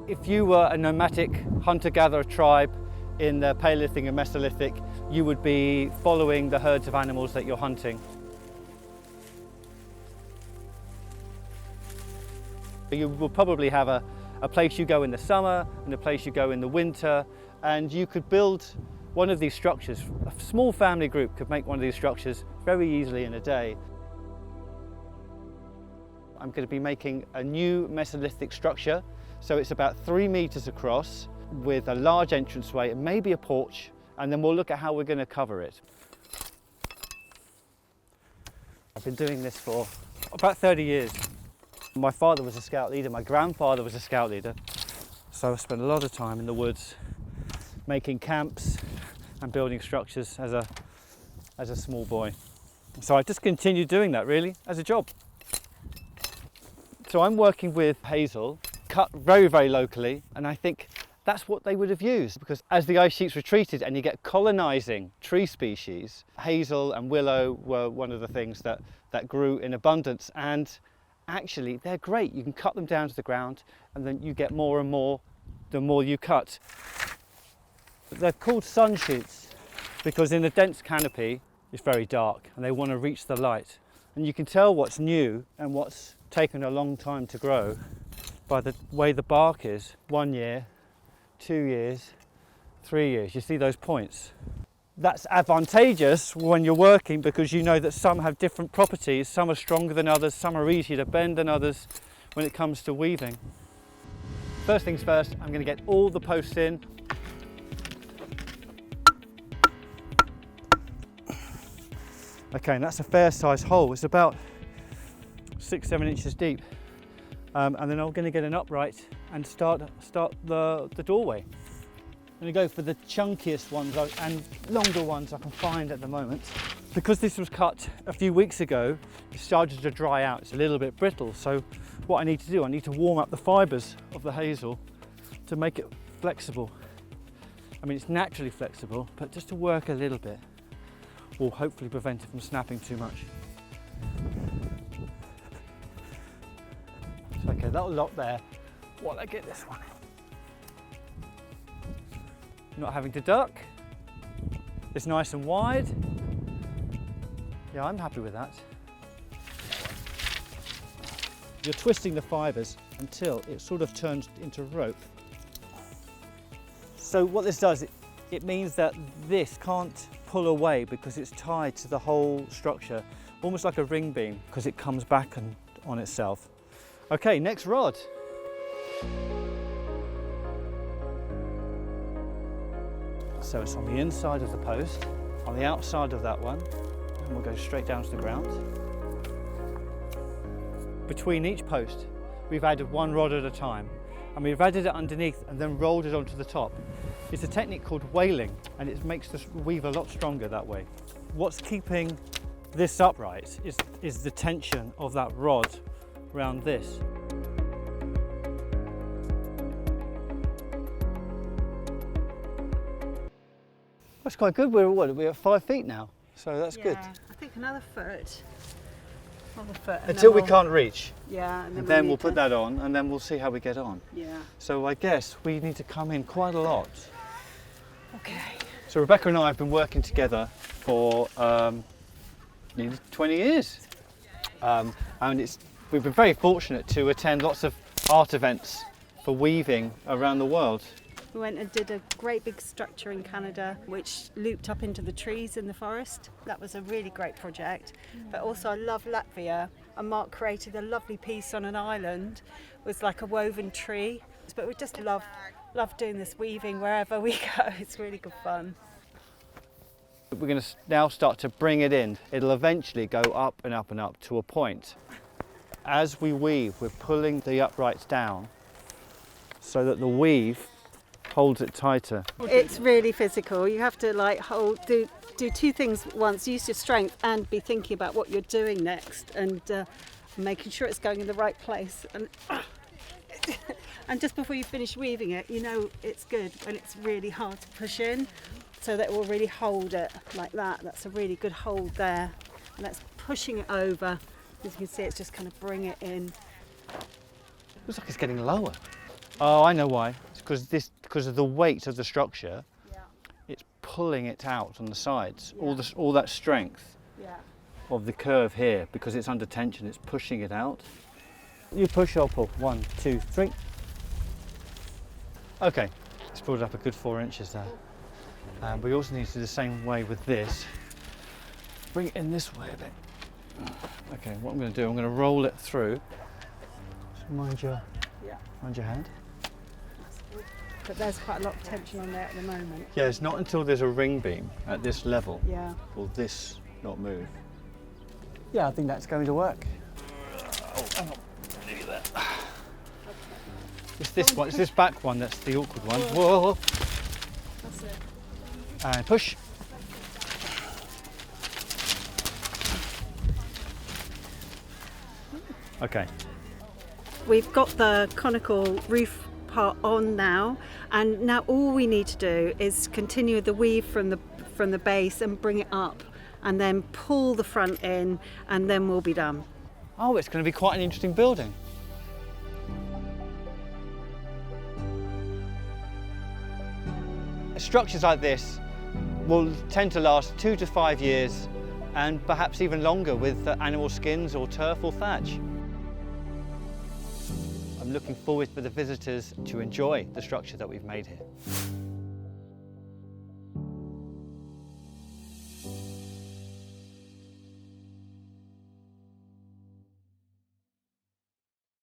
If you were a nomadic hunter-gatherer tribe in the Paleolithic and Mesolithic, you would be following the herds of animals that you're hunting. You will probably have a place you go in the summer and a place you go in the winter, and you could build one of these structures. A small family group could make one of these structures very easily in a day. I'm going to be making a new Mesolithic structure, so it's about 3 meters across with a large entranceway and maybe a porch, and then we'll look at how we're going to cover it. I've been doing this for about 30 years. My father was a scout leader, my grandfather was a scout leader, so I spent a lot of time in the woods making camps and building structures as a small boy. So I just continued doing that really as a job. So I'm working with hazel, cut very, very locally, and I think that's what they would have used, because as the ice sheets retreated and you get colonising tree species, hazel and willow were one of the things that grew in abundance, and actually they're great. You can cut them down to the ground and then you get more and more the more you cut. They're called sun shoots because in a dense canopy it's very dark and they want to reach the light. And you can tell what's new and what's taken a long time to grow by the way the bark is. 1 year, 2 years, 3 years. You see those points? That's advantageous when you're working because you know that some have different properties. Some are stronger than others, some are easier to bend than others when it comes to weaving. First things first, I'm going to get all the posts in. Okay, and that's a fair size hole. It's about 6-7 inches deep. And then I'm going to get an upright and start the doorway. I'm going to go for the chunkiest ones and longer ones I can find at the moment. Because this was cut a few weeks ago, it started to dry out. It's a little bit brittle, so what I need to do, I need to warm up the fibres of the hazel to make it flexible. I mean, it's naturally flexible, but just to work a little bit will hopefully prevent it from snapping too much. So, okay, that'll lock there while I get this one in. Not having to duck. It's nice and wide. Yeah, I'm happy with that. You're twisting the fibres until it sort of turns into rope. So what this does, it means that this can't pull away because it's tied to the whole structure, almost like a ring beam, because it comes back on itself. Okay, next rod. So it's on the inside of the post, on the outside of that one, and we'll go straight down to the ground. Between each post, we've added one rod at a time, and we've added it underneath and then rolled it onto the top. It's a technique called whaling, and it makes the weave a lot stronger that way. What's keeping this upright is the tension of that rod around this. That's quite good. We're at 5 feet now, so that's good. I think another foot. Until we can't reach. Yeah, and then we'll put that on, and then we'll see how we get on. Yeah. So I guess we need to come in quite a lot. Okay. So Rebecca and I have been working together for nearly 20 years, and we've been very fortunate to attend lots of art events for weaving around the world. We went and did a great big structure in Canada which looped up into the trees in the forest. That was a really great project. But also I love Latvia, and Mark created a lovely piece on an island with like a woven tree. But we just love doing this weaving wherever we go. It's really good fun. We're going to now start to bring it in. It'll eventually go up and up and up to a point. As we weave, we're pulling the uprights down so that the weave holds it tighter. It's really physical. You have to like do two things at once, use your strength and be thinking about what you're doing next, and making sure it's going in the right place. And just before you finish weaving it, you know it's good, and it's really hard to push in so that it will really hold it like that. That's a really good hold there, and that's pushing it over. As you can see, it's just kind of bring it in. Looks like it's getting lower. Oh, I know why. It's because of the weight of the structure. Yeah. It's pulling it out on the sides. Yeah. All that strength Yeah. of the curve here, because it's under tension, it's pushing it out. You push, I'll pull. 1, 2, 3. Okay, it's pulled up a good 4 inches there. We also need to do the same way with this. Bring it in this way a bit. Okay, what I'm going to do, I'm going to roll it through. So mind your hand. But there's quite a lot of tension on there at the moment. Yeah, it's not until there's a ring beam at this level Yeah. will this not move. Yeah, I think that's going to work. Oh, hang on. Nearly there. It's this one, it's this back one that's the awkward one. Whoa! That's it. And push. Okay. We've got the conical roof part on now, and now all we need to do is continue the weave from the base and bring it up, and then pull the front in, and then we'll be done. Oh, it's going to be quite an interesting building. Structures like this will tend to last 2 to 5 years, and perhaps even longer with animal skins or turf or thatch. I'm looking forward for the visitors to enjoy the structure that we've made here.